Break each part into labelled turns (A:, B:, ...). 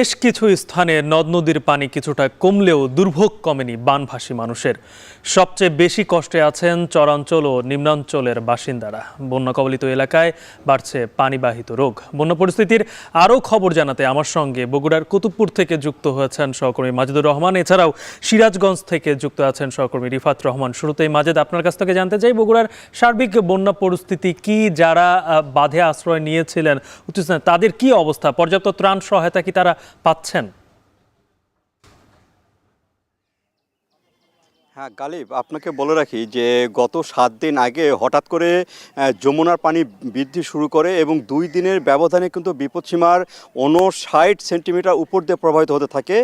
A: বেশ কিছু স্থানে নদ নদীর পানি কিছুটা কমলেও দুর্ভোগ কমেনি বানভাসী মানুষের। সবচেয়ে বেশি কষ্টে আছেন চরাঞ্চল ও নিম্নাঞ্চলের বাসিন্দারা। বন্যা কবলিত এলাকায় বাড়ছে পানিবাহিত রোগ। বন্যা পরিস্থিতির আরও খবর জানাতে আমার সঙ্গে বগুড়ার কুতুবপুর থেকে যুক্ত হয়েছেন সহকর্মী মাজেদুর রহমান, এছাড়াও সিরাজগঞ্জ থেকে যুক্ত আছেন সহকর্মী রিফাত রহমান। শুরুতেই মাজেদ, আপনার কাছ থেকে জানতে চাই বগুড়ার সার্বিক বন্যা পরিস্থিতি কি, যারা বাঁধে আশ্রয় নিয়েছিলেন তাদের কি অবস্থা, পর্যাপ্ত ত্রাণ সহায়তা কি তারা পাচ্ছেন?
B: হ্যাঁ গালিব, আপনাকে বলে রাখি যে গত 7 দিন আগে হঠাৎ করে যমুনার পানি বৃদ্ধি শুরু করে এবং 2 দিনের ব্যবধানে কিন্তু বিপদসীমার 59 সেন্টিমিটার উপর দিয়ে প্রবাহিত হতে থাকে।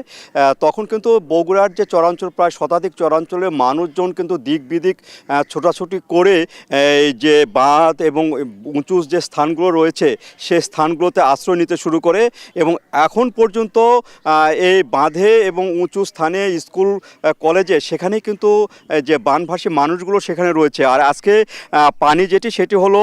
B: তখন কিন্তু বগুড়ার যে চরাঞ্চল, প্রায় শতাধিক চরাঞ্চলের মানুষজন কিন্তু দিক বিদিক ছোটাছুটি করে এই যে বাঁধ এবং উঁচু যে স্থানগুলো রয়েছে সে স্থানগুলোতে আশ্রয় নিতে শুরু করে এবং এখন পর্যন্ত এই বাঁধে এবং উঁচু স্থানে স্কুল কলেজে সেখানেই কিন্তু যে বানভাসী মানুষগুলো সেখানে রয়েছে। আর আজকে পানি সেটি হলো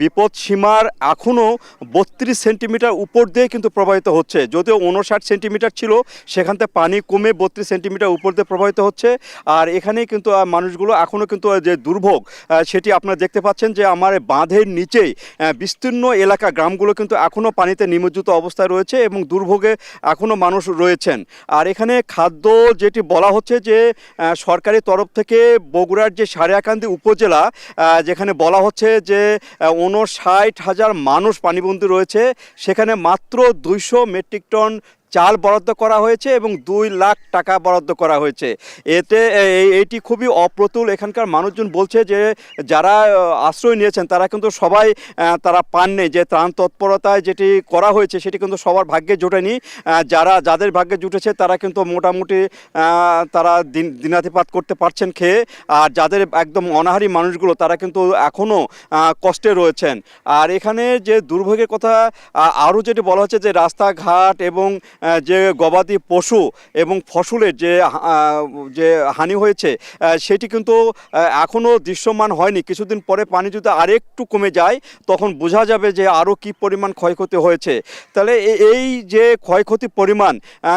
B: বিপদ সীমার এখনও 32 সেন্টিমিটার উপর দিয়ে কিন্তু প্রবাহিত হচ্ছে। যদিও 59 সেন্টিমিটার ছিল, সেখান থেকে পানি কমে 32 সেন্টিমিটার উপর দিয়ে প্রবাহিত হচ্ছে। আর এখানেই কিন্তু মানুষগুলো এখনও কিন্তু যে দুর্ভোগ সেটি আপনারা দেখতে পাচ্ছেন যে আমার বাঁধের নিচেই বিস্তীর্ণ এলাকা গ্রামগুলো কিন্তু এখনও পানিতে নিমজ্জিত অবস্থায় রয়েছে এবং দুর্ভোগে এখনও মানুষ রয়েছেন। আর এখানে খাদ্য যেটি বলা হচ্ছে যে সরকারি তরফ থেকে বগুড়ার যে সারিয়াকান্দি উপজেলা, যেখানে বলা হচ্ছে যে 59,000 মানুষ পানিবন্দী রয়েছে, সেখানে মাত্র 200 মেট্রিক টন চাল বরাদ্দ করা হয়েছে এবং 2 লাখ টাকা বরাদ্দ করা হয়েছে। এটি খুবই অপ্রতুল। এখানকার মানুষজন বলছে যে যারা আশ্রয় নিয়েছেন তারা কিন্তু সবাই তারা পাননি, যে ত্রাণ তৎপরতায় যেটি করা হয়েছে সেটি কিন্তু সবার ভাগ্যে জোটেনি। যাদের ভাগ্যে জুটেছে তারা কিন্তু মোটামুটি তারা দিনাতিপাত করতে পারছেন খেয়ে, আর যাদের একদম অনাহারী মানুষগুলো তারা কিন্তু এখনও কষ্টে রয়েছেন। আর এখানে যে দুর্ভোগের কথা আরও যেটি বলা হচ্ছে যে রাস্তাঘাট এবং যে গবাদি পশু এবং ফসলের যে হানি হয়েছে সেটি কিন্তু এখনও দৃশ্যমান হয়নি। কিছুদিন পরে পানি যদি আরেকটু কমে যায় তখন বোঝা যাবে যে আরও কী পরিমাণ ক্ষয়ক্ষতি হয়েছে। তাহলে এই যে ক্ষয়ক্ষতি পরিমাণ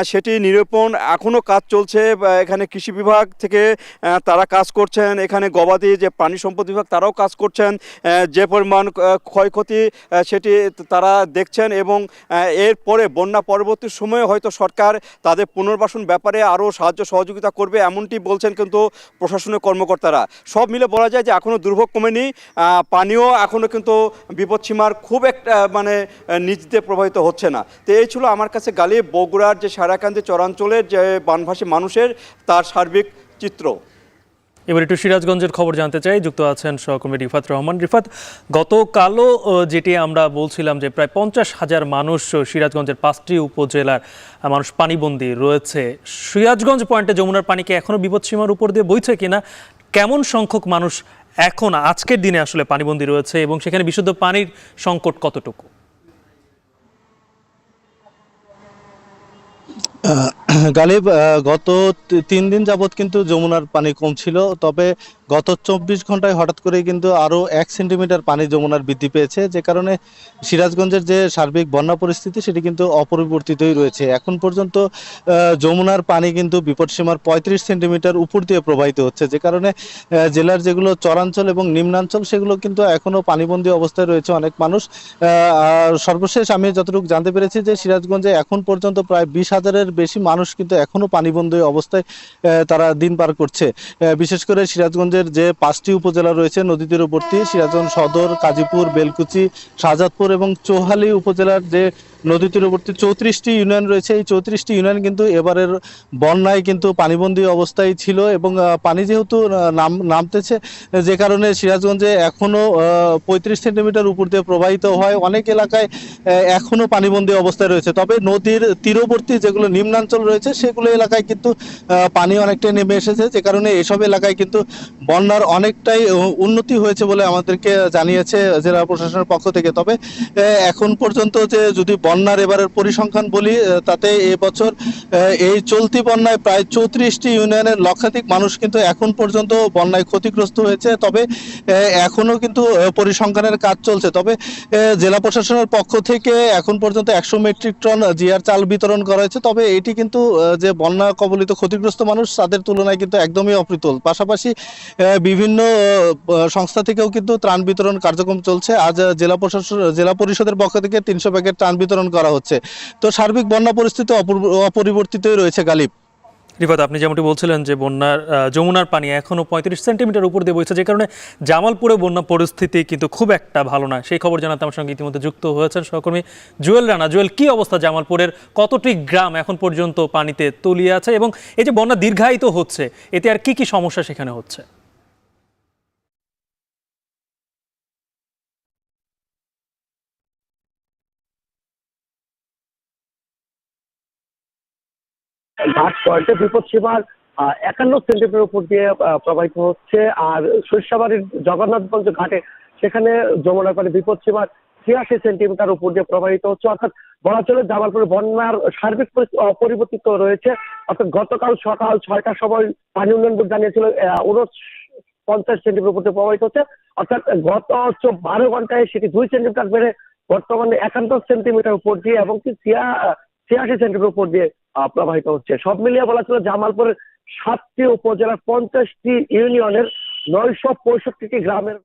B: সেটি নিরূপণ এখনও কাজ চলছে। এখানে কৃষি বিভাগ থেকে তারা কাজ করছেন, এখানে গবাদি যে প্রাণী সম্পদ বিভাগ তারাও কাজ করছেন, যে পরিমাণ ক্ষয়ক্ষতি সেটি তারা দেখছেন এবং এরপরে বন্যা পরবর্তী সময়ে হয়তো সরকার তাদের পুনর্বাসন ব্যাপারে আরও সাহায্য সহযোগিতা করবে, এমনটি বলছেন কিন্তু প্রশাসনের কর্মকর্তারা। সব মিলে বলা যায় যে এখনও দুর্ভোগ কমেনি, পানিও এখনও কিন্তু বিপদসীমার খুব একটা নিচ দিয়ে প্রবাহিত হচ্ছে না। তো এই ছিল আমার কাছে গালিব বগুড়ার যে সারিয়াকান্দি চরাঞ্চলের যে বানভাসী মানুষের তার সার্বিক চিত্র।
A: এবার একটু সিরাজগঞ্জের খবর জানতে চাই, যুক্ত আছেন সহকর্মী রিফাত রহমান। রিফাত, গতকালও যেটি আমরা বলছিলাম যে প্রায় 50,000 মানুষ সিরাজগঞ্জের 5টি উপজেলার মানুষ পানিবন্দী রয়েছে। সিরাজগঞ্জ পয়েন্টে যমুনার পানিকে এখনও বিপদসীমার উপর দিয়ে বইছে কিনা, কেমন সংখ্যক মানুষ এখন আজকের দিনে আসলে পানিবন্দী রয়েছে এবং সেখানে বিশুদ্ধ পানির সংকট কতটুকু?
C: গালিব, গত 3 দিন যাবৎ কিন্তু যমুনার পানি কম ছিল, তবে গত 24 ঘন্টায় হঠাৎ করে কিন্তু আরও 1 সেন্টিমিটার পানি যমুনার বৃদ্ধি পেয়েছে, যে কারণে সিরাজগঞ্জের যে সার্বিক বন্যা পরিস্থিতি সেটি কিন্তু অপরিবর্তিতই রয়েছে। এখন পর্যন্ত যমুনার পানি কিন্তু বিপদসীমার 35 সেন্টিমিটার উপর দিয়ে প্রবাহিত হচ্ছে, যে কারণে জেলার যেগুলো চরাঞ্চল এবং নিম্নাঞ্চল সেগুলো কিন্তু এখনও পানিবন্দী অবস্থায় রয়েছে অনেক মানুষ। সর্বশেষ আমি যতটুকু জানতে পেরেছি যে সিরাজগঞ্জে এখন পর্যন্ত প্রায় 20,000-এর বেশি মানুষ কিন্তু এখনও পানিবন্দী অবস্থায় তারা দিন পার করছে। বিশেষ করে সিরাজগঞ্জের যে 5টি উপজেলা রয়েছে নদী তীরবর্তী, সিরাজগঞ্জ সদর, কাজীপুর, বেলকুচি, শাহজাদপুর এবং চৌহালি উপজেলার যে নদী তীরবর্তী 34টি ইউনিয়ন রয়েছে, এই 34টি ইউনিয়ন কিন্তু এবারের বন্যায় কিন্তু পানিবন্দী অবস্থায় ছিল এবং পানি যেহেতু নামতেছে, যে কারণে সিরাজগঞ্জে এখনও 35 সেন্টিমিটার উপর দিয়ে প্রবাহিত হয়। অনেক এলাকায় এখনও পানিবন্দী অবস্থায় রয়েছে, তবে নদীর তীরবর্তী যেগুলো নিম্নাঞ্চল রয়েছে সেগুলো এলাকায় কিন্তু পানি অনেকটাই নেমে এসেছে, যে কারণে এসব এলাকায় কিন্তু বন্যার অনেকটাই উন্নতি হয়েছে বলে আমাদেরকে জানিয়েছে জেলা প্রশাসনের পক্ষ থেকে। তবে এখন পর্যন্ত যে যদি বন্যার এবারের পরিসংখ্যান বলি, তাতে এবছর এই চলতি বন্যায় প্রায় 34টি ইউনিয়নের লক্ষাধিক মানুষ কিন্তু এখন পর্যন্ত বন্যায় ক্ষতিগ্রস্ত হয়েছে। তবে এখনো কিন্তু পরিসংখ্যানের কাজ চলছে। তবে জেলা প্রশাসনের পক্ষ থেকে এখন পর্যন্ত 100 মেট্রিক টন জিআর চাল বিতরণ করা হয়েছে। তবে এটি কিন্তু যে বন্যা কবলিত ক্ষতিগ্রস্ত মানুষ তাদের তুলনায় কিন্তু একদমই অপ্রতুল। পাশাপাশি বিভিন্ন সংস্থা থেকেও কিন্তু ত্রাণ বিতরণ কার্যক্রম চলছে। আজ জেলা পরিষদের পক্ষ থেকে 300 প্যাকেট ত্রাণ বিতরণ করা হচ্ছে। তো সার্বিক বন্যা পরিস্থিতি অপরিবর্তিতই রয়েছে গালিব।
A: রিফাত, আপনি যেমনটি বলছিলেন যে যমুনার পানি এখনো 35 সেন্টিমিটার উপর দিয়ে বইছে, যে কারণে জামালপুরে বন্যা পরিস্থিতি কিন্তু খুব একটা ভালো না। সেই খবর জানাতে আমার সঙ্গে ইতিমধ্যে যুক্ত হয়েছেন সহকর্মী জুয়েল রানা। জুয়েল, কি অবস্থা জামালপুরের? কতটি গ্রাম এখন পর্যন্ত পানিতে তলিয়ে আছে এবং এই যে বন্যা দীর্ঘায়িত হচ্ছে, এতে আর কি কি সমস্যা সেখানে হচ্ছে?
D: ঘাট পয়েন্টে বিপদসীমার 51 সেন্টিমিটার উপর দিয়ে প্রবাহিত হচ্ছে। আর সরিষাবাড়ির জগন্নাথগঞ্জ ঘাটে সেখানে যমুনার পানি বিপদসীমার 86 সেন্টিমিটার উপর দিয়ে প্রবাহিত হচ্ছে। অর্থাৎ বলা চলে জামালপুরে বন্যার সার্বিক পরিবর্তিত রয়েছে। অর্থাৎ গতকাল সকাল 6টার সময় পানি উন্নয়ন বোর্ড জানিয়েছিল 49 সেন্টিমিটার উপর দিয়ে প্রবাহিত হচ্ছে। অর্থাৎ গত 12 ঘন্টায় সেটি 2 সেন্টিমিটার বেড়ে বর্তমানে 51 সেন্টিমিটার উপর দিয়ে এবং 86 সেন্টিমিটার উপর দিয়ে প্রবাহিত হচ্ছে। সব মিলিয়ে বলা ছিল জামালপুরের 7টি উপজেলার 50টি ইউনিয়নের 965টি গ্রামের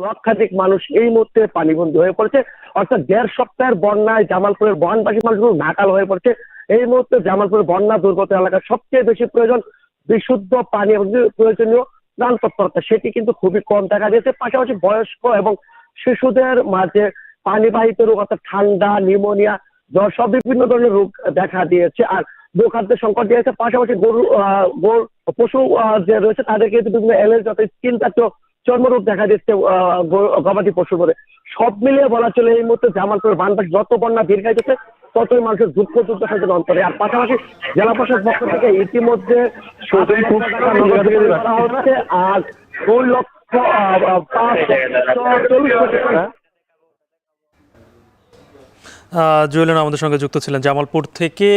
D: লক্ষাধিক মানুষ এই মুহূর্তে পানিবন্দী হয়ে পড়েছে। অর্থাৎ 1.5 সপ্তাহের বন্যায় জামালপুরের বনবাসী মানুষগুলো নাকাল হয়ে পড়ছে। এই মুহূর্তে জামালপুরের বন্যা দুর্গত এলাকার সবচেয়ে বেশি প্রয়োজন বিশুদ্ধ পানি এবং প্রয়োজনীয় ত্রাণ তৎপরতা, সেটি কিন্তু খুবই কম দেখা দিয়েছে। পাশাপাশি বয়স্ক এবং শিশুদের মাঝে পানিবাহিত রোগ অর্থাৎ ঠান্ডা, নিউমোনিয়া, জ্বর সব বিভিন্ন ধরনের রোগ দেখা দিয়েছে। আর গোখাদ্যের সংকট দিয়েছে। পাশাপাশি পশু যে রয়েছে তাদেরকে কিন্তু বিভিন্ন অ্যালার্জি অর্থাৎ স্কিন জাতীয় চর্মরোগ দেখা দিচ্ছে গবাদি পশুর মধ্যে। সব মিলিয়ে বলা চলে এই মুহূর্তে জামালপুরের বানবাসী যত বন্যা দীর্ঘায়িত ততই মানুষের দুঃখ দুর্দশার অন্তরে। আর পাশাপাশি জেলা প্রশাসনের পক্ষ থেকে ইতিমধ্যে 7 লক্ষ টাকা নগদ করা হচ্ছে। আর 2,05,40 কোটি টাকা
A: জুয়েলেন আমাদের সঙ্গে যুক্ত ছিলেন জামালপুর থেকে।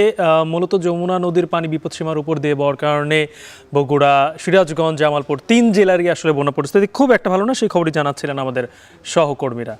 A: মূলত যমুনা নদীর পানি বিপদসীমার উপর দিয়ে যাওয়ার কারণে বগুড়া, সিরাজগঞ্জ, জামালপুর 3 জেলারই আসলে বন্যা পরিস্থিতি খুব একটা ভালো না, সেই খবরই জানাচ্ছিলেন আমাদের সহকর্মীরা।